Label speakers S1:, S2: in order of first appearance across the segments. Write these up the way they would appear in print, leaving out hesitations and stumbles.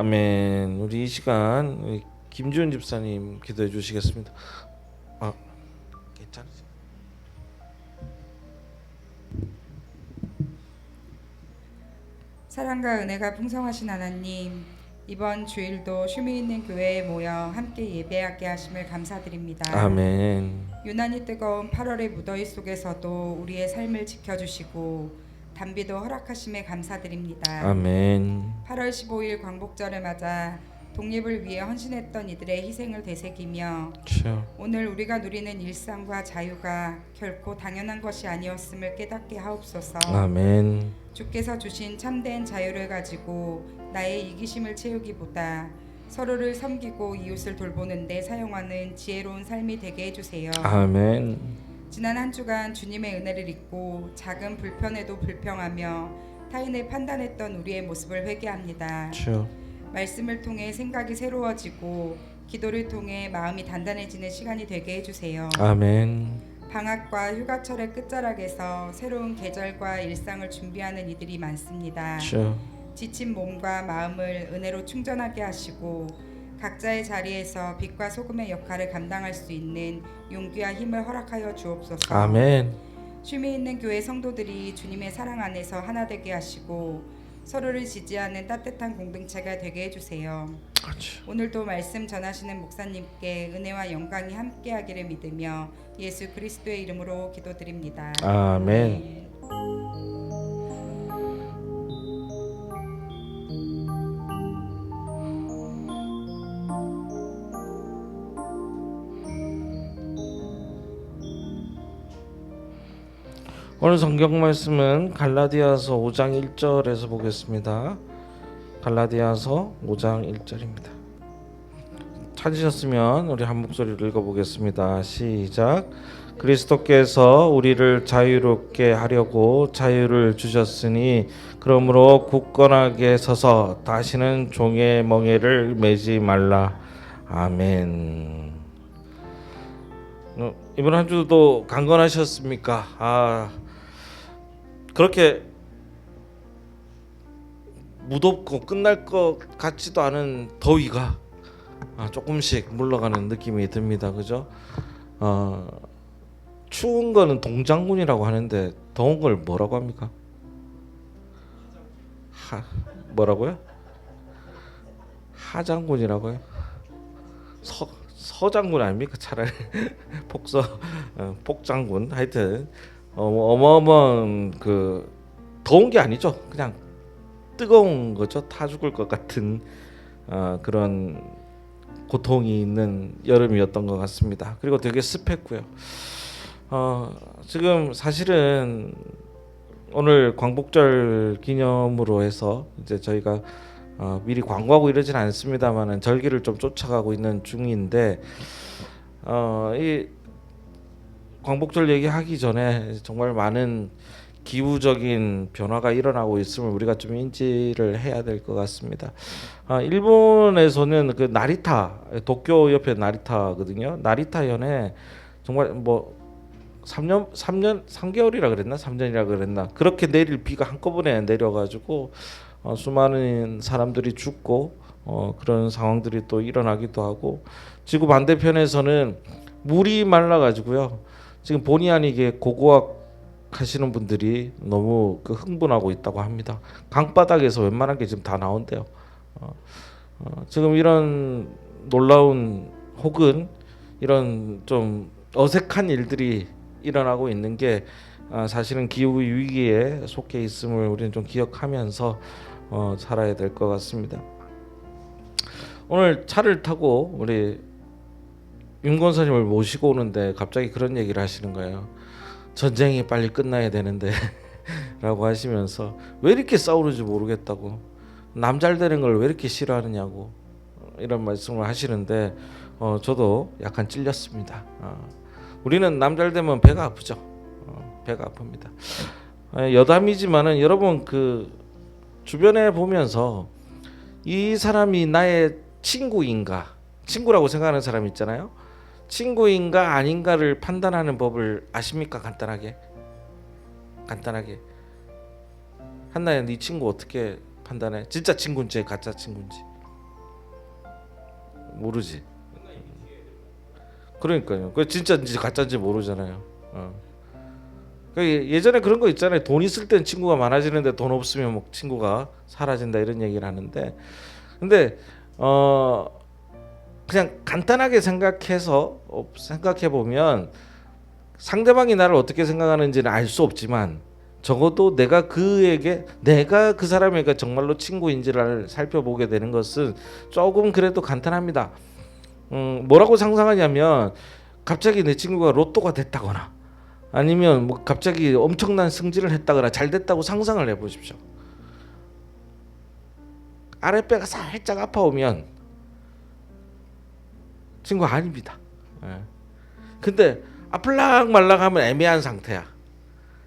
S1: 아멘. 우리 이 시간 우리 김지훈 집사님 기도해 주시겠습니다. 괜찮으세요?
S2: 사랑과 은혜가 풍성하신 하나님, 이번 주일도 쉼이 있는 교회에 모여 함께 예배하게 하심을 감사드립니다.
S1: 아멘.
S2: 유난히 뜨거운 8월의 무더위 속에서도 우리의 삶을 지켜주시고 단비도 허락하심에 감사드립니다.
S1: 아멘.
S2: 8월 15일 광복절을 맞아 독립을 위해 헌신했던 이들의 희생을 되새기며
S1: 주여.
S2: 오늘 우리가 누리는 일상과 자유가 결코 당연한 것이 아니었음을 깨닫게 하옵소서.
S1: 아멘.
S2: 주께서 주신 참된 자유를 가지고 나의 이기심을 채우기보다 서로를 섬기고 이웃을 돌보는 데 사용하는 지혜로운 삶이 되게 해주세요.
S1: 아멘.
S2: 지난 한 주간 주님의 은혜를 잊고 작은 불편에도 불평하며 타인을 판단했던 우리의 모습을 회개합니다.
S1: 주여.
S2: 말씀을 통해 생각이 새로워지고 기도를 통해 마음이 단단해지는 시간이 되게 해주세요.
S1: 아멘.
S2: 방학과 휴가철의 끝자락에서 새로운 계절과 일상을 준비하는 이들이 많습니다.
S1: 주여.
S2: 지친 몸과 마음을 은혜로 충전하게 하시고 각자의 자리에서 빛과 소금의 역할을 감당할 수 있는 용기와 힘을 허락하여 주옵소서.
S1: 아멘.
S2: 쉼이 있는 교회 성도들이 주님의 사랑 안에서 하나 되게 하시고 서로를 지지하는 따뜻한 공동체가 되게 해주세요. 오늘도 말씀 전하시는 목사님께 은혜와 영광이 함께하기를 믿으며 예수 그리스도의 이름으로 기도드립니다.
S1: 아멘. 오늘 성경 말씀은 갈라디아서 5장 1절에서 보겠습니다. 갈라디아서 5장 1절입니다. 찾으셨으면 우리 한 목소리로 읽어보겠습니다. 시작. 그리스도께서 우리를 자유롭게 하려고 자유를 주셨으니 그러므로 굳건하게 서서 다시는 종의 멍에를 매지 말라. 아멘. 이번 한 주도 강건하셨습니까? 그렇게 무덥고 끝날 것 같지도 않은 더위가 조금씩 물러가는 느낌이 듭니다. 그죠? 추운 거는 동장군이라고 하는데 더운 걸 뭐라고 합니까? 뭐라고요? 하장군이라고요? 서장군 아닙니까? 차라리 폭장군. 하여튼 어마어마한 그 더운 게 아니죠. 그냥 뜨거운 거죠. 타 죽을 것 같은 그런 고통이 있는 여름이었던 것 같습니다. 그리고 되게 습했고요. 지금 사실은 오늘 광복절 기념으로 해서 이제 저희가 미리 광고하고 이러진 않습니다만은 절기를 좀 쫓아가고 있는 중인데 이 광복절 얘기하기 전에 정말 많은 기후적인 변화가 일어나고 있음을 우리가 좀 인지를 해야 될 것 같습니다. 일본에서는 그 나리타, 도쿄 옆에 나리타거든요. 나리타현에 정말 뭐 3개월이라 그랬나 3년이라 그랬나 그렇게 내릴 비가 한꺼번에 내려가지고 수많은 사람들이 죽고 그런 상황들이 또 일어나기도 하고, 지구 반대편에서는 물이 말라가지고요. 지금 본의 아니게 고고학 하시는 분들이 너무 흥분하고 있다고 합니다. 강바닥에서 웬만한 게 지금 다 나온대요. 지금 이런 놀라운 혹은 이런 좀 어색한 일들이 일어나고 있는 게 사실은 기후 위기에 속해 있음을 우리는 좀 기억하면서 살아야 될 것 같습니다. 오늘 차를 타고 우리 윤권사님을 모시고 오는데 갑자기 그런 얘기를 하시는 거예요. 전쟁이 빨리 끝나야 되는데 라고 하시면서 왜 이렇게 싸우는지 모르겠다고, 남 잘 되는 걸 왜 이렇게 싫어하느냐고 이런 말씀을 하시는데 저도 약간 찔렸습니다. 우리는 남 잘 되면 배가 아프죠. 배가 아픕니다. 여담이지만은 여러분 그 주변에 보면서 이 사람이 나의 친구라고 생각하는 사람 있잖아요. 친구인가 아닌가를 판단하는 법을 아십니까? 간단하게 한나야, 네 친구 어떻게 판단해? 진짜 친구인지 가짜 친구인지. 모르지. 그러니까요. 그 진짜인지 가짜인지 모르잖아요. 그 예전에 그런 거 있잖아요. 돈 있을 땐 친구가 많아지는데 돈 없으면 뭐 친구가 사라진다 이런 얘기를 하는데, 근데 그냥 간단하게 생각해 보면 상대방이 나를 어떻게 생각하는지는 알 수 없지만 적어도 내가 그 사람에게 정말로 친구인지를 살펴보게 되는 것은 조금 그래도 간단합니다. 뭐라고 상상하냐면 갑자기 내 친구가 로또가 됐다거나 아니면 뭐 갑자기 엄청난 승진을 했다거나 잘 됐다고 상상을 해보십시오. 아랫배가 살짝 아파오면 친구 아닙니다. 근데 아플락 말락 하면 애매한 상태야.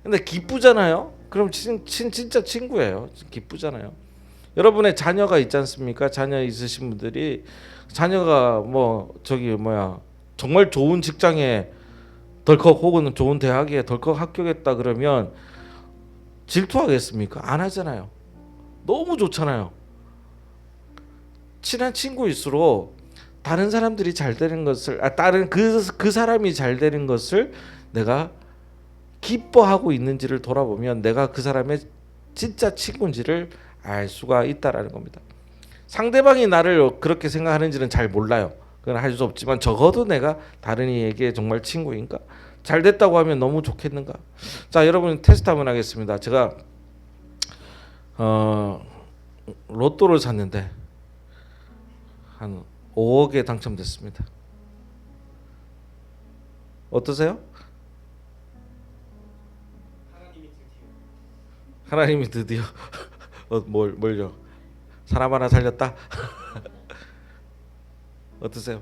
S1: 근데 기쁘잖아요. 그럼 진짜 친구예요. 기쁘잖아요. 여러분의 자녀가 있지 않습니까? 자녀 있으신 분들이 자녀가 뭐 정말 좋은 직장에 덜컥 혹은 좋은 대학에 덜컥 합격했다 그러면 질투하겠습니까? 안 하잖아요. 너무 좋잖아요. 친한 친구일수록 다른 사람들이 잘 되는 것을 다른 그 사람이 잘 되는 것을 내가 기뻐하고 있는지를 돌아보면 내가 그 사람의 진짜 친구인지를 알 수가 있다라는 겁니다. 상대방이 나를 그렇게 생각하는지는 잘 몰라요. 그건 할 수 없지만 적어도 내가 다른 이에게 정말 친구인가? 잘 됐다고 하면 너무 좋겠는가? 자, 여러분 테스트 한번 하겠습니다. 제가 로또를 샀는데 한 5억에 당첨됐습니다. 어떠세요? 하나님이 드디어 뭘요? 사람 하나 살렸다. 어떠세요?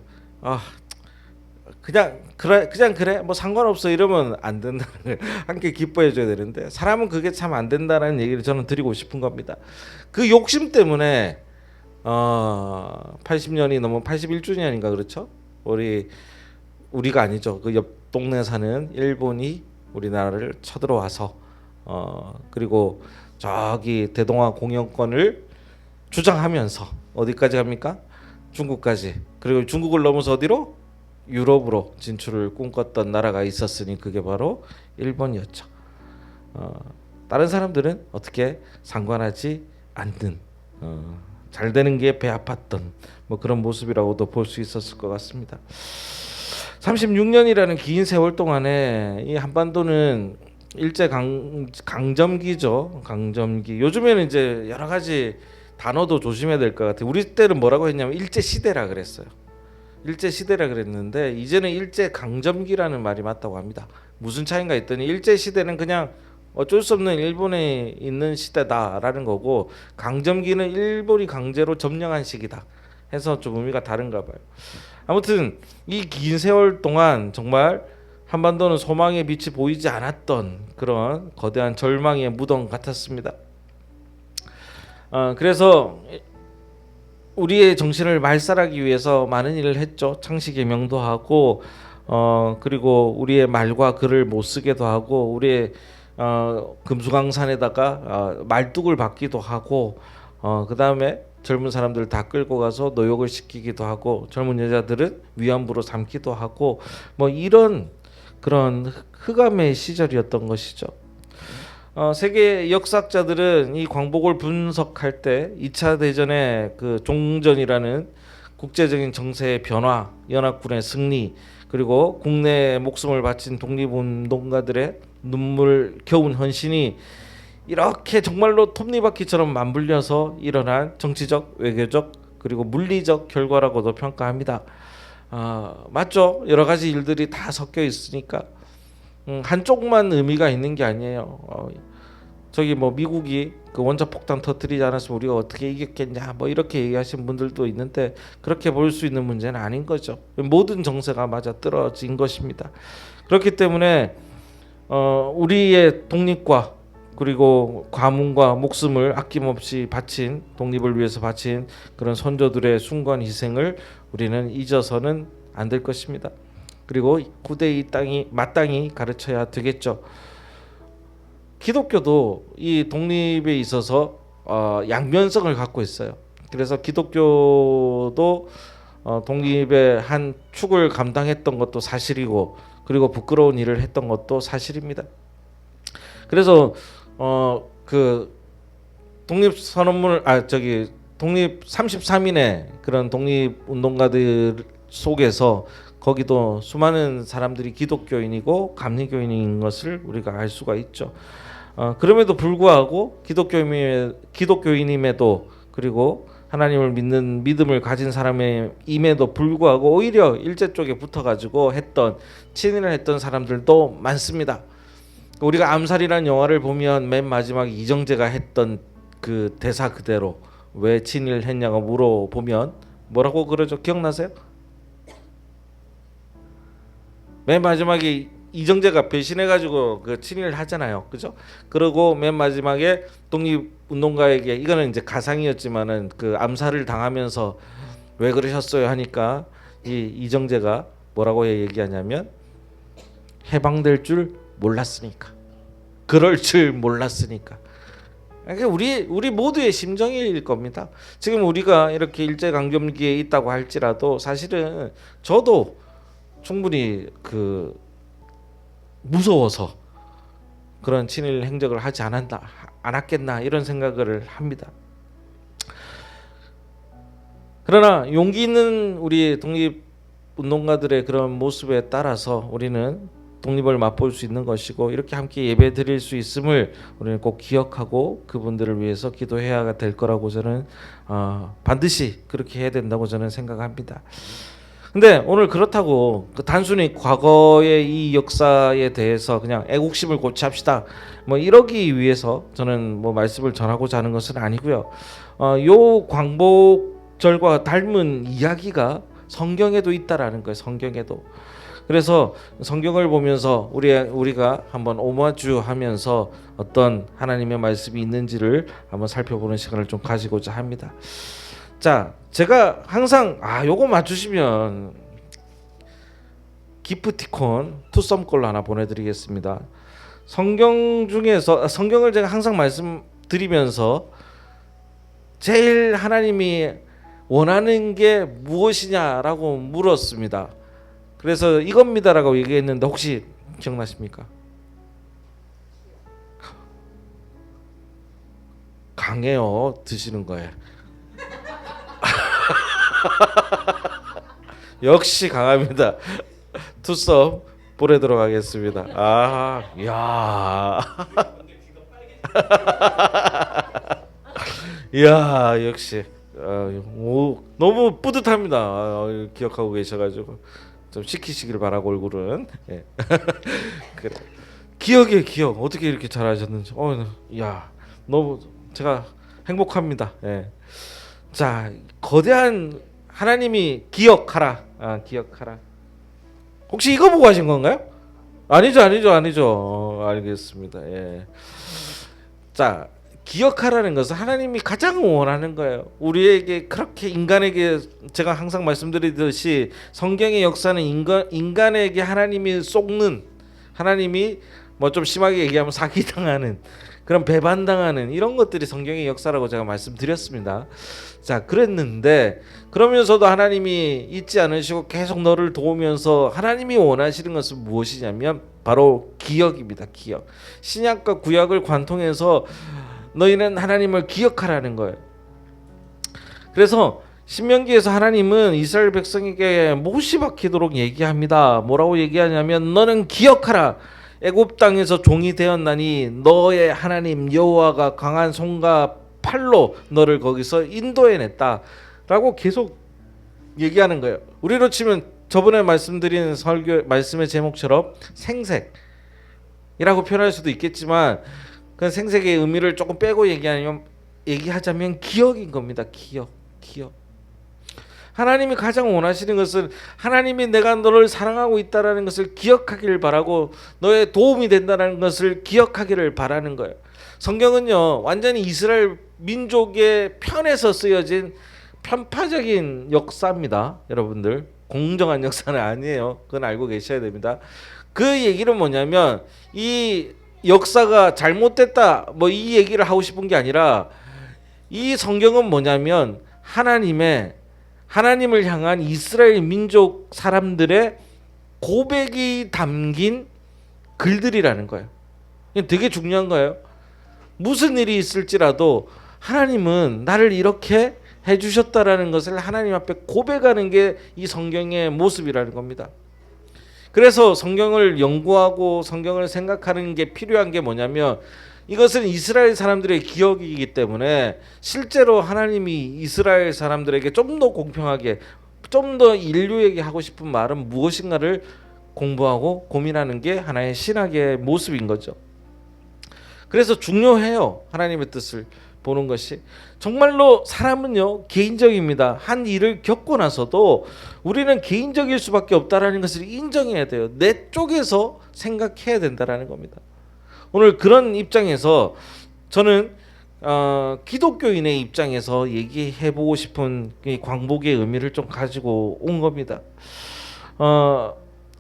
S1: 그냥 그래 뭐 상관없어 이러면 안 된다는 걸 함께 기뻐해 줘야 되는데 사람은 그게 참 안 된다는 얘기를 저는 드리고 싶은 겁니다. 그 욕심 때문에 80년이 넘은 81주년인가 그렇죠? 우리가 아니죠. 그 옆 동네 사는 일본이 우리나라를 쳐들어와서 그리고 저기 대동아 공영권을 주장하면서 어디까지 갑니까? 중국까지. 그리고 중국을 넘어서 어디로? 유럽으로 진출을 꿈꿨던 나라가 있었으니 그게 바로 일본이었죠. 다른 사람들은 어떻게 상관하지 않는 잘 되는 게 배 아팠던 뭐 그런 모습이라고도 볼 수 있었을 것 같습니다. 36년이라는 긴 세월 동안에 이 한반도는 일제 강점기죠. 강점기. 요즘에는 이제 여러 가지 단어도 조심해야 될 것 같아요. 우리 때는 뭐라고 했냐면 일제 시대라 그랬어요. 일제 시대라 그랬는데 이제는 일제 강점기라는 말이 맞다고 합니다. 무슨 차이인가 했더니 일제 시대는 그냥 어쩔 수 없는 일본에 있는 시대다라는 거고 강점기는 일본이 강제로 점령한 시기다 해서 좀 의미가 다른가 봐요. 아무튼 이 긴 세월 동안 정말 한반도는 소망의 빛이 보이지 않았던 그런 거대한 절망의 무덤 같았습니다. 그래서 우리의 정신을 말살하기 위해서 많은 일을 했죠. 창씨의 명도하고 그리고 우리의 말과 글을 못 쓰게도 하고 우리의 금수강산에다가 말뚝을 박기도 하고 그 다음에 젊은 사람들 다 끌고 가서 노역을 시키기도 하고 젊은 여자들은 위안부로 삼기도 하고 뭐 이런 그런 흑암의 시절이었던 것이죠. 세계 역사학자들은 이 광복을 분석할 때 2차 대전의 그 종전이라는 국제적인 정세의 변화, 연합군의 승리, 그리고 국내에 목숨을 바친 독립운동가들의 눈물겨운 헌신이 이렇게 정말로 톱니바퀴처럼 맞물려서 일어난 정치적, 외교적, 그리고 물리적 결과라고도 평가합니다. 맞죠? 여러 가지 일들이 다 섞여 있으니까 한쪽만 의미가 있는 게 아니에요. 저기 뭐 미국이 그 원자폭탄 터뜨리지 않았으면 우리가 어떻게 이겼겠냐 뭐 이렇게 얘기하시는 분들도 있는데 그렇게 볼 수 있는 문제는 아닌 거죠. 모든 정세가 맞아 떨어진 것입니다. 그렇기 때문에 우리의 독립과 그리고 가문과 목숨을 아낌없이 바친 독립을 위해서 바친 그런 선조들의 숭고한 희생을 우리는 잊어서는 안 될 것입니다. 그리고 후대에 이 땅이 마땅히 가르쳐야 되겠죠. 기독교도 이 독립에 있어서 양면성을 갖고 있어요. 그래서 기독교도 독립의 한 축을 감당했던 것도 사실이고 그리고 부끄러운 일을 했던 것도 사실입니다. 그래서 그 독립선언문 독립 33인의 그런 독립운동가들 속에서 거기도 수많은 사람들이 기독교인이고 감리교인인 것을 우리가 알 수가 있죠. 그럼에도 불구하고 기독교인임에도 그리고 하나님을 믿는 믿음을 가진 사람임에도 불구하고 오히려 일제 쪽에 붙어가지고 친일을 했던 사람들도 많습니다. 우리가 암살이라는 영화를 보면 맨 마지막에 이정재가 했던 그 대사 그대로 왜 친일을 했냐고 물어보면 뭐라고 그러죠? 기억나세요? 맨 마지막에 이정재가 배신해가지고 그 친일을 하잖아요, 그죠? 그리고 맨 마지막에 독립운동가에게 이거는 이제 가상이었지만은 그 암살을 당하면서 왜 그러셨어요 하니까 이정재가 뭐라고 얘기하냐면 해방될 줄 몰랐으니까, 그럴 줄 몰랐으니까. 그러니까 우리 모두의 심정일 겁니다. 지금 우리가 이렇게 일제강점기에 있다고 할지라도 사실은 저도 충분히 그 무서워서 그런 친일 행적을 하지 않았겠나 이런 생각을 합니다. 그러나 용기 있는 우리 독립운동가들의 그런 모습에 따라서 우리는 독립을 맛볼 수 있는 것이고 이렇게 함께 예배 드릴 수 있음을 우리는 꼭 기억하고 그분들을 위해서 기도해야 될 거라고 저는 반드시 그렇게 해야 된다고 저는 생각합니다. 근데 오늘 그렇다고 단순히 과거의 이 역사에 대해서 그냥 애국심을 고취합시다 뭐 이러기 위해서 저는 뭐 말씀을 전하고자 하는 것은 아니고요. 요 광복절과 닮은 이야기가 성경에도 있다라는 거예요. 성경에도. 그래서 성경을 보면서 우리가 한번 오마주하면서 어떤 하나님의 말씀이 있는지를 한번 살펴보는 시간을 좀 가지고자 합니다. 자, 제가 항상 요거 맞추시면 기프티콘 투썸 걸로 하나 보내드리겠습니다. 성경 중에서 성경을 제가 항상 말씀드리면서 제일 하나님이 원하는 게 무엇이냐라고 물었습니다. 그래서 이겁니다라고 얘기했는데 혹시 기억나십니까? 강해요, 드시는 거에. 역시 강합니다. 투썸 보내도록 하겠습니다. 이야, 역시 너무 뿌듯합니다. 기억하고 계셔가지고 좀 시키시길 바라고 얼굴은. 예. 그래. 기억 어떻게 이렇게 잘하셨는지. 너무 제가 행복합니다. 예. 자, 거대한 하나님이 기억하라. 기억하라. 혹시 이거 보고 하신 건가요? 아니죠. 알겠습니다. 예. 자, 기억하라는 것은 하나님이 가장 원하는 거예요. 우리에게 그렇게 인간에게 제가 항상 말씀드리듯이 성경의 역사는 인간에게 하나님이 속는, 하나님이 뭐 좀 심하게 얘기하면 사기당하는 그런 배반당하는 이런 것들이 성경의 역사라고 제가 말씀드렸습니다. 자, 그랬는데 그러면서도 하나님이 잊지 않으시고 계속 너를 도우면서 하나님이 원하시는 것은 무엇이냐면 바로 기억입니다. 기억. 신약과 구약을 관통해서 너희는 하나님을 기억하라는 거예요. 그래서 신명기에서 하나님은 이스라엘 백성에게 못이 박히도록 얘기합니다. 뭐라고 얘기하냐면 너는 기억하라. 애굽 땅에서 종이 되었나니 너의 하나님 여호와가 강한 손과 팔로 너를 거기서 인도해냈다 라고 계속 얘기하는 거예요. 우리로 치면 저번에 말씀드린 말씀의 제목처럼 생색이라고 표현할 수도 있겠지만 그 생색의 의미를 조금 빼고 얘기하자면 기억인 겁니다. 기억. 하나님이 가장 원하시는 것은 하나님이 내가 너를 사랑하고 있다라는 것을 기억하기를 바라고 너의 도움이 된다는 것을 기억하기를 바라는 거예요. 성경은요 완전히 이스라엘 민족의 편에서 쓰여진 편파적인 역사입니다. 여러분들 공정한 역사는 아니에요. 그건 알고 계셔야 됩니다. 그 얘기는 뭐냐면 이 역사가 잘못됐다 뭐 이 얘기를 하고 싶은 게 아니라 이 성경은 뭐냐면 하나님을 향한 이스라엘 민족 사람들의 고백이 담긴 글들이라는 거예요. 이게 되게 중요한 거예요. 무슨 일이 있을지라도 하나님은 나를 이렇게 해주셨다라는 것을 하나님 앞에 고백하는 게 이 성경의 모습이라는 겁니다. 그래서 성경을 연구하고 성경을 생각하는 게 필요한 게 뭐냐면, 이것은 이스라엘 사람들의 기억이기 때문에 실제로 하나님이 이스라엘 사람들에게 좀 더 공평하게, 좀 더 인류에게 하고 싶은 말은 무엇인가를 공부하고 고민하는 게 하나의 신학의 모습인 거죠. 그래서 중요해요. 하나님의 뜻을 보는 것이. 정말로 사람은요, 개인적입니다. 한 일을 겪고 나서도 우리는 개인적일 수밖에 없다라는 것을 인정해야 돼요. 내 쪽에서 생각해야 된다라는 겁니다. 오늘 그런 입장에서 저는 기독교인의 입장에서 얘기해보고 싶은 이 광복의 의미를 좀 가지고 온 겁니다.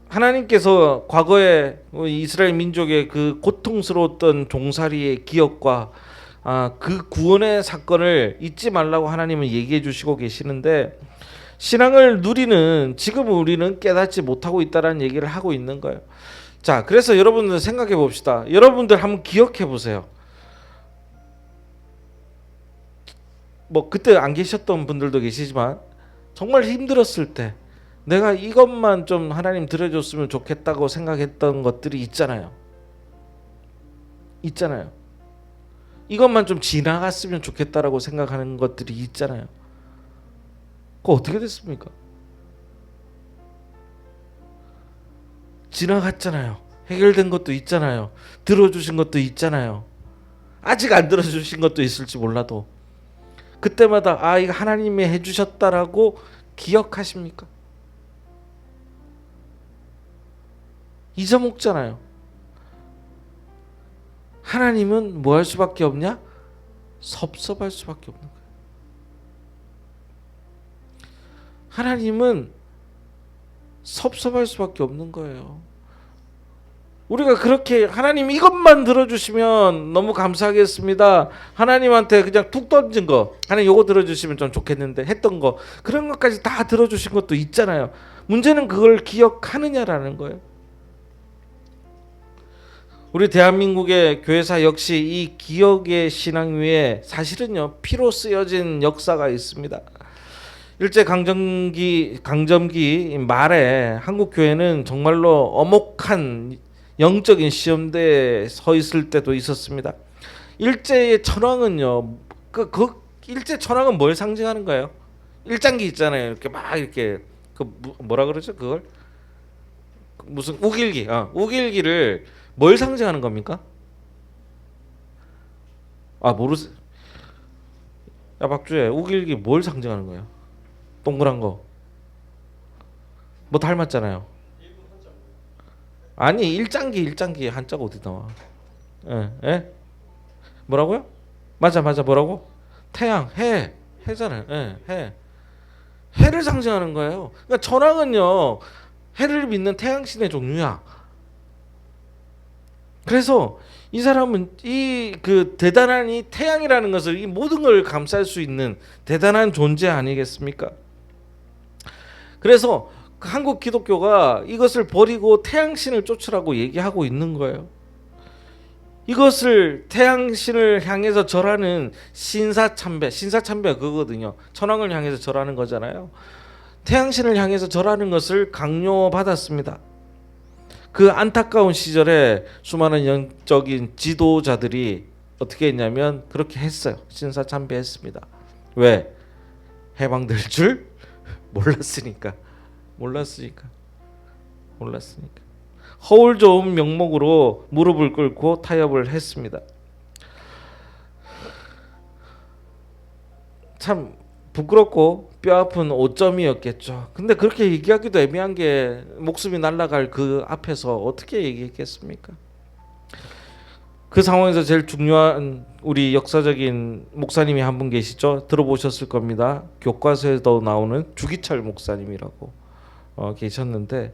S1: 하나님께서 과거에 이스라엘 민족의 그 고통스러웠던 종살이의 기억과 그 구원의 사건을 잊지 말라고 하나님은 얘기해 주시고 계시는데, 신앙을 누리는 지금 우리는 깨닫지 못하고 있다라는 얘기를 하고 있는 거예요. 자, 그래서 여러분들 생각해 봅시다. 여러분들 한번 기억해 보세요. 뭐 그때 안 계셨던 분들도 계시지만 정말 힘들었을 때 내가 이것만 좀 하나님 들어줬으면 좋겠다고 생각했던 것들이 있잖아요. 이것만 좀 지나갔으면 좋겠다라고 생각하는 것들이 있잖아요. 그거 어떻게 됐습니까? 지나갔잖아요. 해결된 것도 있잖아요. 들어주신 것도 있잖아요. 아직 안 들어주신 것도 있을지 몰라도 그때마다 이거 하나님이 해주셨다라고 기억하십니까? 잊어먹잖아요. 하나님은 뭐 할 수밖에 없냐? 섭섭할 수밖에 없는 거예요. 하나님은 섭섭할 수밖에 없는 거예요. 우리가 그렇게 하나님 이것만 들어주시면 너무 감사하겠습니다. 하나님한테 그냥 툭 던진 거, 하나님 요거 들어주시면 좀 좋겠는데 했던 거, 그런 것까지 다 들어주신 것도 있잖아요. 문제는 그걸 기억하느냐라는 거예요. 우리 대한민국의 교회사 역시 이 기억의 신앙 위에 사실은요, 피로 쓰여진 역사가 있습니다. 일제 강점기 말에 한국 교회는 정말로 엄혹한 영적인 시험대에 서 있을 때도 있었습니다. 일제의 천황은요, 일제 천황은 뭘 상징하는 거예요? 일장기 있잖아요. 이렇게 막 이렇게 뭐라 그러죠? 그걸 무슨 우길기, 우길기를 뭘 상징하는 겁니까? 모르세요? 야 박주혜, 우길기 뭘 상징하는 거예요? 동그란 거. 뭐 닮았잖아요. 아니 일장기 한자가 어디 나와? 예? 뭐라고요? 맞아 뭐라고? 태양, 해잖아요. 해. 해를 상징하는 거예요. 그러니까 천황은요, 해를 믿는 태양신의 종류야. 그래서 이 사람은 그 대단한 이 태양이라는 것을, 이 모든 걸 감쌀 수 있는 대단한 존재 아니겠습니까? 그래서 한국 기독교가 이것을 버리고 태양신을 쫓으라고 얘기하고 있는 거예요. 이것을 태양신을 향해서 절하는 신사참배가 그거거든요. 천황을 향해서 절하는 거잖아요. 태양신을 향해서 절하는 것을 강요받았습니다. 그 안타까운 시절에 수많은 영적인 지도자들이 어떻게 했냐면 그렇게 했어요. 신사참배했습니다. 왜? 해방될 줄 몰랐으니까. 허울 좋은 명목으로 무릎을 꿇고 타협을 했습니다. 참 부끄럽고 뼈아픈 오점이었겠죠. 근데 그렇게 얘기하기도 애매한 게, 목숨이 날아갈 그 앞에서 어떻게 얘기했겠습니까? 그 상황에서 제일 중요한 우리 역사적인 목사님이 한 분 계시죠. 들어보셨을 겁니다. 교과서에도 나오는 주기철 목사님이라고 계셨는데,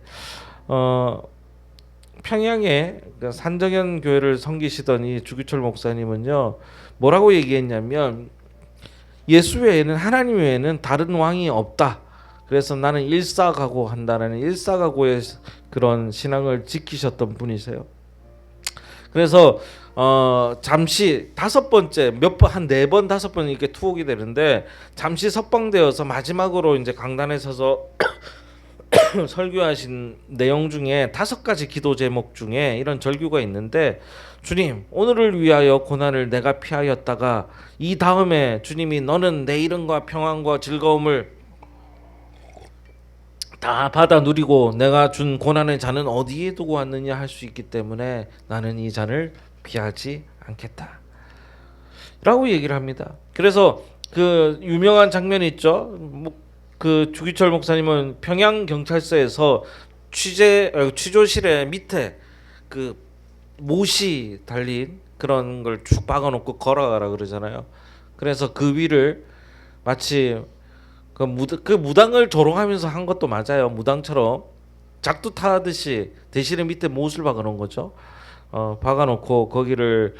S1: 평양에 산정현 교회를 섬기시던 이 주기철 목사님은요, 뭐라고 얘기했냐면, 예수 외에는, 하나님 외에는 다른 왕이 없다. 그래서 나는 일사각오 한다는 일사각오의 그런 신앙을 지키셨던 분이세요. 그래서 잠시 다섯 번째 몇 번 한 네 번 다섯 번 이렇게 투옥이 되는데 잠시 석방되어서 마지막으로 이제 강단에 서서 설교하신 내용 중에 다섯 가지 기도 제목 중에 이런 절규가 있는데, 주님 오늘을 위하여 고난을 내가 피하였다가 이 다음에 주님이 너는 내 이름과 평안과 즐거움을 다 받아 누리고 내가 준 고난의 잔은 어디에 두고 왔느냐 할 수 있기 때문에 나는 이 잔을 피하지 않겠다 라고 얘기를 합니다. 그래서 그 유명한 장면이 있죠. 그 주기철 목사님은 평양 경찰서에서 취조실에 밑에 그 못이 달린 그런 걸 쭉 박아놓고 걸어가라 그러잖아요. 그래서 그 위를 마치 그 무당을 조롱하면서 한 것도 맞아요. 무당처럼 작두 타듯이 대신에 밑에 못을 박아놓은 거죠. 박아놓고 거기를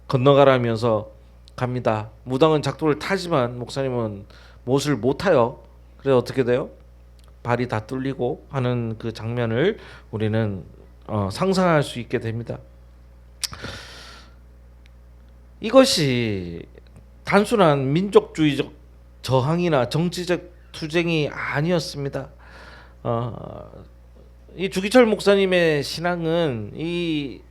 S1: 건너가라면서 갑니다. 무당은 작두를 타지만 목사님은 못을 못 타요. 그래서 어떻게 돼요? 발이 다 뚫리고 하는 그 장면을 우리는 상상할 수 있게 됩니다. 이것이 단순한 민족주의적 저항이나 정치적 투쟁이 아니었습니다. 이 주기철 목사님의 신앙은 이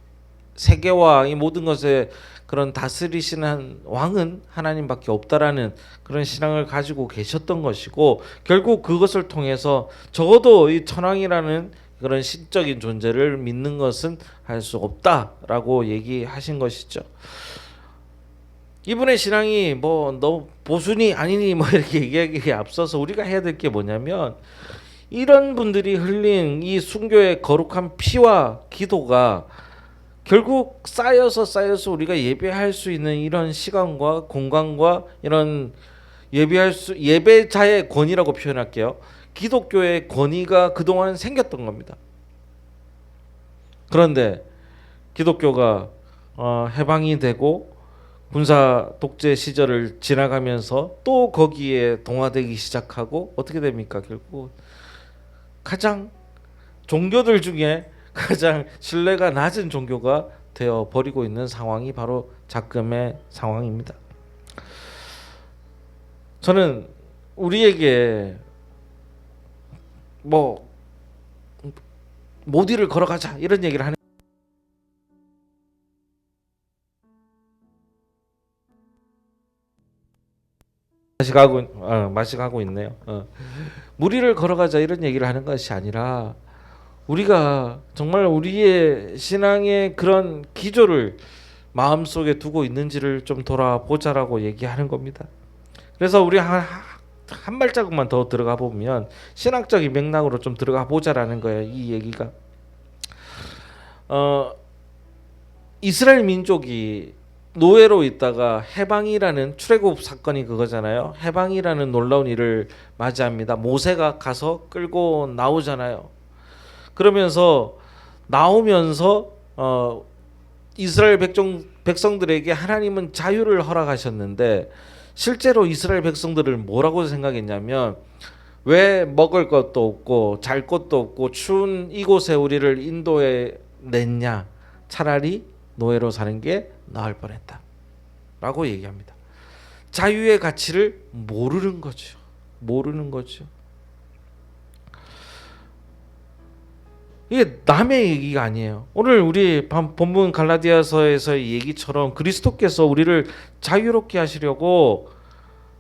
S1: 세계와 이 모든 것에 그런 다스리시는 왕은 하나님밖에 없다라는 그런 신앙을 가지고 계셨던 것이고, 결국 그것을 통해서 적어도 이 천왕이라는 그런 신적인 존재를 믿는 것은 할 수 없다라고 얘기하신 것이죠. 이분의 신앙이 뭐 너 보수니 아니니 뭐 이렇게 얘기하기에 앞서서 우리가 해야 될 게 뭐냐면, 이런 분들이 흘린 이 순교의 거룩한 피와 기도가 결국 쌓여서 우리가 예배할 수 있는 이런 시간과 공간과 이런 예배자의 권위라고 표현할게요. 기독교의 권위가 그동안 생겼던 겁니다. 그런데 기독교가 해방이 되고 군사 독재 시절을 지나가면서 또 거기에 동화되기 시작하고 어떻게 됩니까? 결국 가장 종교들 중에 가장 신뢰가 낮은 종교가 되어 버리고 있는 상황이 바로 작금의 상황입니다. 저는 우리에게 뭐 모디를 걸어가자 이런 얘기를 하는 마식하고 있네요. 무리를 걸어가자 이런 얘기를 하는 것이 아니라 우리가 정말 우리의 신앙의 그런 기조를 마음속에 두고 있는지를 좀 돌아보자라고 얘기하는 겁니다. 그래서 우리 한 발자국만 더 들어가 보면 신학적인 맥락으로 좀 들어가 보자라는 거예요. 이 얘기가 이스라엘 민족이 노예로 있다가 해방이라는 출애굽 사건이 그거잖아요. 해방이라는 놀라운 일을 맞이합니다. 모세가 가서 끌고 나오잖아요. 그러면서 나오면서 이스라엘 백성들에게 하나님은 자유를 허락하셨는데, 실제로 이스라엘 백성들을 뭐라고 생각했냐면, 왜 먹을 것도 없고 잘 것도 없고 추운 이곳에 우리를 인도에 냈냐, 차라리 노예로 사는 게 나을 뻔했다 라고 얘기합니다. 자유의 가치를 모르는 거죠. 이게 남의 얘기가 아니에요. 오늘 우리 본문 갈라디아서에서의 얘기처럼 그리스도께서 우리를 자유롭게 하시려고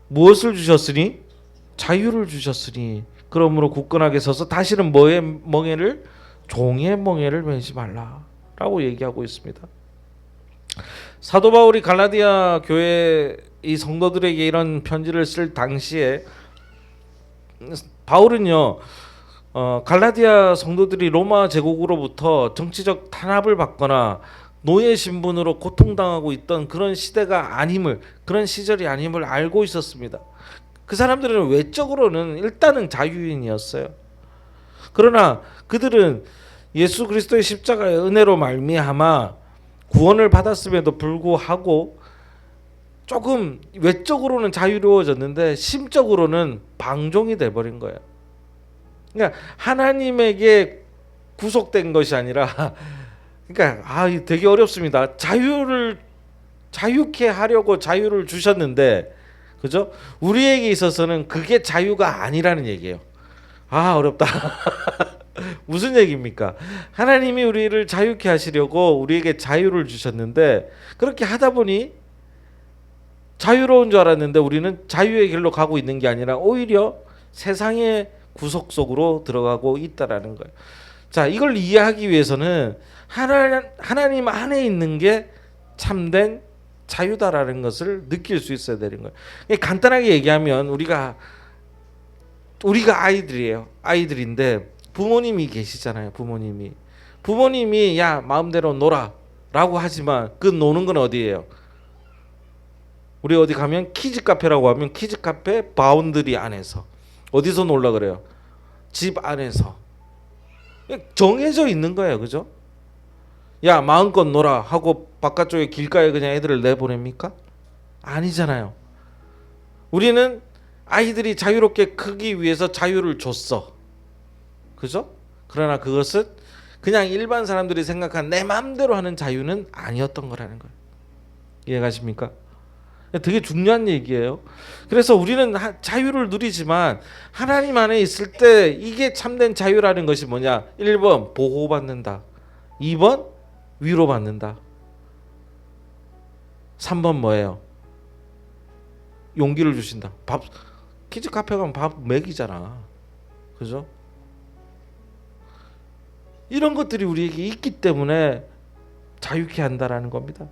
S1: 무엇을 주셨으니? 자유를 주셨으니 그러므로 굳건하게 서서 다시는 뭐의 멍에를? 종의 멍에를 매지 말라라고 얘기하고 있습니다. 사도 바울이 갈라디아 교회 이 성도들에게 이런 편지를 쓸 당시에 바울은요, 갈라디아 성도들이 로마 제국으로부터 정치적 탄압을 받거나 노예 신분으로 고통당하고 있던 그런 시대가 아님을, 그런 시절이 아님을 알고 있었습니다. 그 사람들은 외적으로는 일단은 자유인이었어요. 그러나 그들은 예수 그리스도의 십자가의 은혜로 말미암아 구원을 받았음에도 불구하고 조금 외적으로는 자유로워졌는데 심적으로는 방종이 돼버린 거예요. 그러니까 하나님에게 구속된 것이 아니라 그러니까 되게 어렵습니다. 자유케 하려고 자유를 주셨는데 그죠? 우리에게 있어서는 그게 자유가 아니라는 얘기예요. 어렵다. 무슨 얘기입니까? 하나님이 우리를 자유케 하시려고 우리에게 자유를 주셨는데 그렇게 하다 보니 자유로운 줄 알았는데 우리는 자유의 길로 가고 있는 게 아니라 오히려 세상의 구속 속으로 들어가고 있다라는 거예요. 자, 이걸 이해하기 위해서는 하나님 안에 있는 게 참된 자유다라는 것을 느낄 수 있어야 되는 거예요. 간단하게 얘기하면 우리가 아이들이에요. 아이들인데 부모님이 계시잖아요. 부모님이 야 마음대로 놀아라고 하지만 그 노는 건 어디예요? 우리 어디 가면 키즈 카페라고 하면 키즈 카페 바운드리 안에서 어디서 놀라 그래요? 집 안에서 정해져 있는 거예요. 그죠? 야 마음껏 놀아 하고 바깥쪽에 길가에 그냥 애들을 내보냅니까? 아니잖아요. 우리는 아이들이 자유롭게 크기 위해서 자유를 줬어. 그죠? 그러나 그것은 그냥 일반 사람들이 생각한 내 마음대로 하는 자유는 아니었던 거라는 거예요. 이해가십니까? 되게 중요한 얘기예요. 그래서 우리는 자유를 누리지만 하나님 안에 있을 때 이게 참된 자유라는 것이 뭐냐? 1번 보호받는다. 2번 위로받는다. 3번 뭐예요? 용기를 주신다. 키즈 카페 가면 밥 먹이잖아. 그죠? 이런 것들이 우리에게 있기 때문에 자유케 한다라는 겁니다.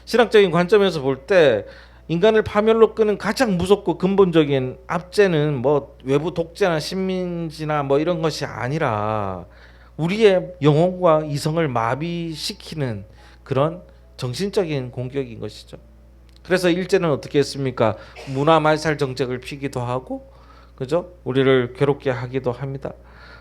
S1: 신학적인 관점에서 볼 때 인간을 파멸로 끄는 가장 무섭고 근본적인 압제는 뭐 외부 독재나 식민지나 뭐 이런 것이 아니라 우리의 영혼과 이성을 마비시키는 그런 정신적인 공격인 것이죠. 그래서 일제는 어떻게 했습니까? 문화 말살 정책을 피기도 하고, 그죠? 우리를 괴롭게 하기도 합니다.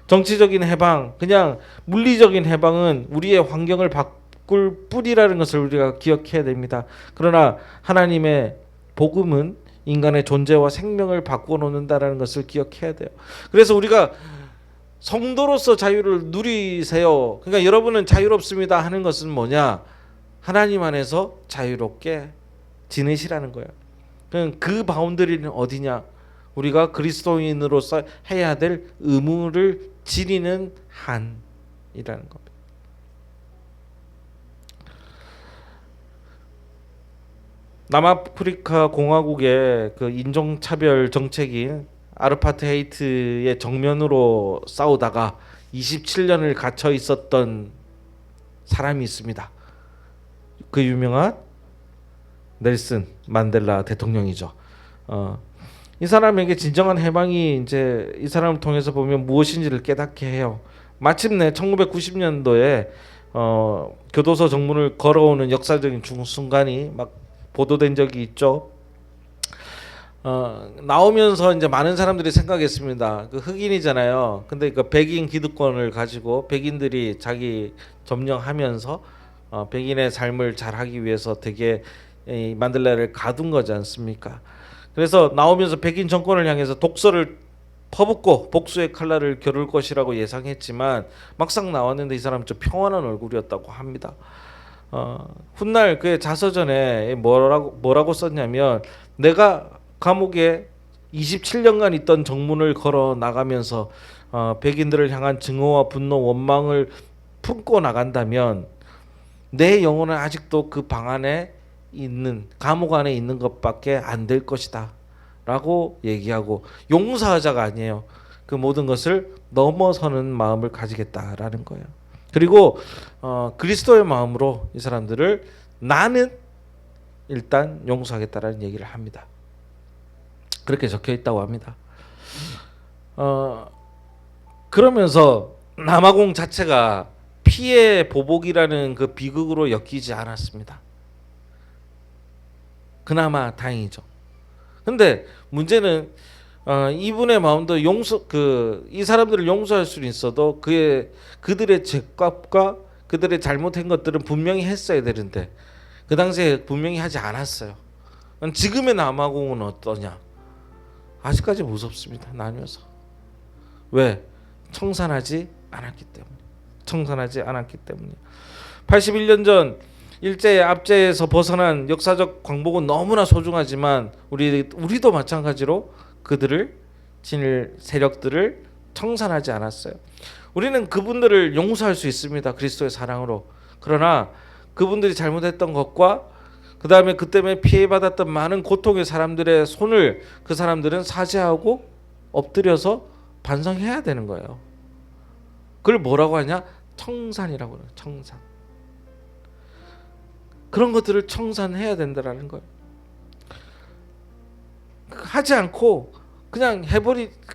S1: 정치적인 해방, 그냥 물리적인 해방은 우리의 환경을 바꿀 뿐이라는 것을 우리가 기억해야 됩니다. 그러나 하나님의 복음은 인간의 존재와 생명을 바꿔놓는다라는 것을 기억해야 돼요. 그래서 우리가 성도로서 자유를 누리세요. 그러니까 여러분은 자유롭습니다 하는 것은 뭐냐? 하나님 안에서 자유롭게 지내시라는 거예요. 그 바운더리는 어디냐? 우리가 그리스도인으로서 해야 될 의무를 지니는 한이라는 겁니다. 남아프리카 공화국의 그 인종차별 정책인 아르파트헤이트의 정면으로 싸우다가 27년을 갇혀 있었던 사람이 있습니다. 그 유명한 넬슨 만델라 대통령이죠. 이 사람에게 진정한 해방이 이제 이 사람을 통해서 보면 무엇인지를 깨닫게 해요. 마침내 1990년도에 교도소 정문을 걸어오는 역사적인 순간이 막 보도된 적이 있죠. 나오면서 이제 많은 사람들이 생각했습니다. 그 흑인이잖아요. 근데 그 백인 기득권을 가지고 백인들이 자기 점령하면서 백인의 삶을 잘하기 위해서 되게 이 만델라를 가둔 거지 않습니까? 그래서 나오면서 백인 정권을 향해서 독서를 퍼붓고 복수의 칼날을 겨룰 것이라고 예상했지만 막상 나왔는데 이 사람 좀 평안한 얼굴이었다고 합니다. 훗날 그의 자서전에 뭐라고 썼냐면 내가 감옥에 27년간 있던 정문을 걸어 나가면서 백인들을 향한 증오와 분노, 원망을 품고 나간다면 내 영혼은 아직도 그 방 안에 있는 감옥 안에 있는 것밖에 안 될 것이다 라고 얘기하고 용서하자가 아니에요. 그 모든 것을 넘어서는 마음을 가지겠다라는 거예요. 그리고 그리스도의 마음으로 이 사람들을 나는 일단 용서하겠다라는 얘기를 합니다. 그렇게 적혀 있다고 합니다. 그러면서 남아공 자체가 피해 보복이라는 그 비극으로 엮이지 않았습니다. 그나마 다행이죠. 근데 문제는 이분의 마음도 이 사람들을 용서할 수는 있어도 그들의 죄값과 그들의 잘못한 것들은 분명히 했어야 되는데 그 당시에 분명히 하지 않았어요. 지금의 남아공은 어떠냐? 아직까지 무섭습니다. 나뉘어서. 왜? 청산하지 않았기 때문에. 청산하지 않았기 때문에. 81년 전 일제의 압제에서 벗어난 역사적 광복은 너무나 소중하지만 우리도 마찬가지로 그들을 진일 세력들을 청산하지 않았어요. 우리는 그분들을 용서할 수 있습니다. 그리스도의 사랑으로. 그러나 그분들이 잘못했던 것과 그 다음에 그 때문에 피해받았던 많은 고통의 사람들의 손을 그 사람들은 사죄하고 엎드려서 반성해야 되는 거예요. 그걸 뭐라고 하냐? 청산이라고 해요. 청산. 그런 것들을 청산해야 된다라는 거예요. 하지 않고 그냥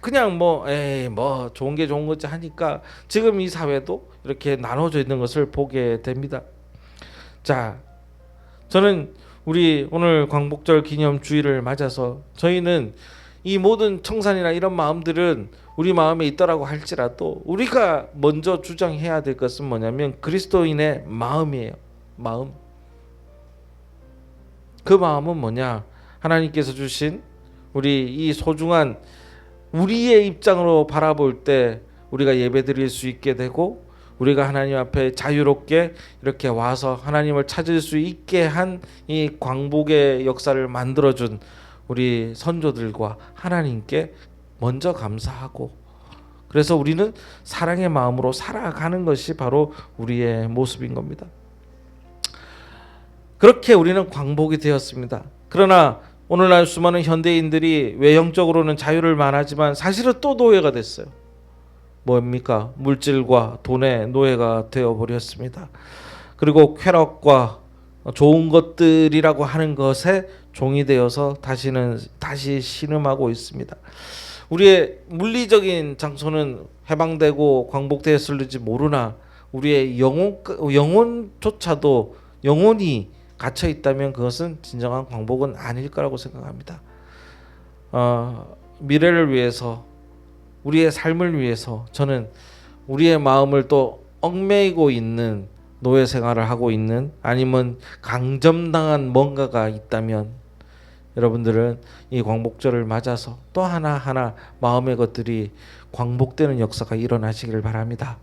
S1: 그냥 뭐 좋은 게 좋은 거지 하니까 지금 이 사회도 이렇게 나눠져 있는 것을 보게 됩니다. 자, 저는 우리 오늘 광복절 기념 주일을 맞아서 저희는 이 모든 청산이나 이런 마음들은 우리 마음에 있더라고 할지라도 우리가 먼저 주장해야 될 것은 뭐냐면 그리스도인의 마음이에요. 마음. 그 마음은 뭐냐? 하나님께서 주신 우리 이 소중한 우리의 입장으로 바라볼 때 우리가 예배드릴 수 있게 되고 우리가 하나님 앞에 자유롭게 이렇게 와서 하나님을 찾을 수 있게 한 이 광복의 역사를 만들어준 우리 선조들과 하나님께 먼저 감사하고 그래서 우리는 사랑의 마음으로 살아가는 것이 바로 우리의 모습인 겁니다. 그렇게 우리는 광복이 되었습니다. 그러나 오늘날 수많은 현대인들이 외형적으로는 자유를 말하지만 사실은 또 노예가 됐어요. 뭡니까? 물질과 돈의 노예가 되어버렸습니다. 그리고 쾌락과 좋은 것들이라고 하는 것에 종이 되어서 다시 신음하고 있습니다. 우리의 물리적인 장소는 해방되고 광복되었을지 모르나 우리의 영혼조차도 영혼이 갇혀 있다면 그것은 진정한 광복은 아닐 거라고 생각합니다. 미래를 위해서 우리의 삶을 위해서 저는 우리의 마음을 또 얽매이고 있는 노예 생활을 하고 있는 아니면 강점당한 뭔가가 있다면 여러분들은 이 광복절을 맞아서 또 하나하나 마음의 것들이 광복되는 역사가 일어나시기를 바랍니다.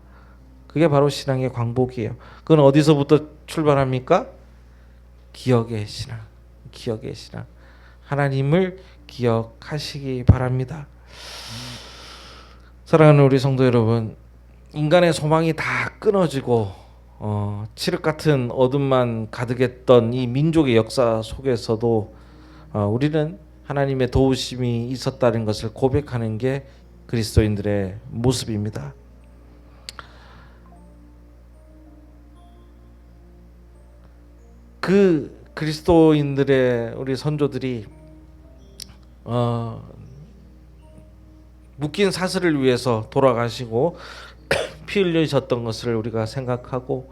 S1: 그게 바로 신앙의 광복이에요. 그건 어디서부터 출발합니까? 기억의 신앙. 기억의 신앙. 하나님을 기억하시기 바랍니다. 사랑하는 우리 성도 여러분, 인간의 소망이 다 끊어지고 칠흑 같은 어둠만 가득했던 이 민족의 역사 속에서도 우리는 하나님의 도우심이 있었다는 것을 고백하는 게 그리스도인들의 모습입니다. 그 그리스도인들의 우리 선조들이 묶인 사슬을 위해서 돌아가시고 피 흘리셨던 것을 우리가 생각하고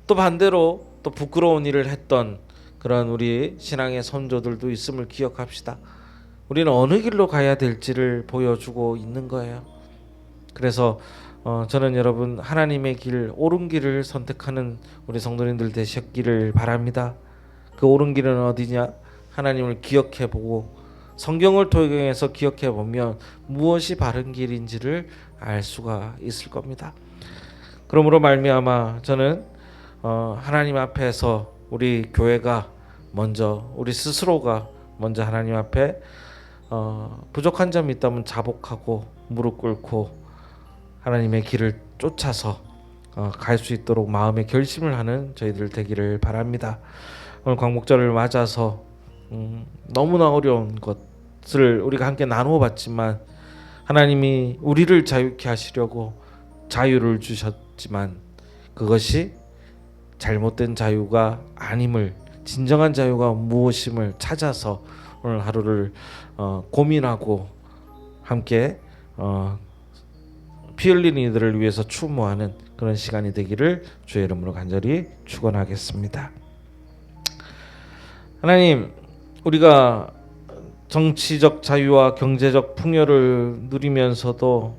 S1: 또 반대로 또 부끄러운 일을 했던 그런 우리 신앙의 선조들도 있음을 기억합시다. 우리는 어느 길로 가야 될지를 보여주고 있는 거예요. 그래서 저는 여러분 하나님의 길, 옳은 길을 선택하는 우리 성도님들 되셨기를 바랍니다. 그 옳은 길은 어디냐? 하나님을 기억해보고 성경을 통해서 기억해보면 무엇이 바른 길인지를 알 수가 있을 겁니다. 그러므로 말미암아 저는 하나님 앞에서 우리 교회가 먼저 우리 스스로가 먼저 하나님 앞에 부족한 점이 있다면 자복하고 무릎 꿇고 하나님의 길을 쫓아서 갈 수 있도록 마음의 결심을 하는 저희들 되기를 바랍니다. 오늘 광복절을 맞아서 너무나 어려운 것을 우리가 함께 나누어 봤지만 하나님이 우리를 자유케 하시려고 자유를 주셨지만 그것이 잘못된 자유가 아님을 진정한 자유가 무엇임을 찾아서 오늘 하루를 고민하고 함께 피 흘린 이들을 위해서 추모하는 그런 시간이 되기를 주의 이름으로 간절히 축원하겠습니다. 하나님, 우리가 정치적 자유와 경제적 풍요를 누리면서도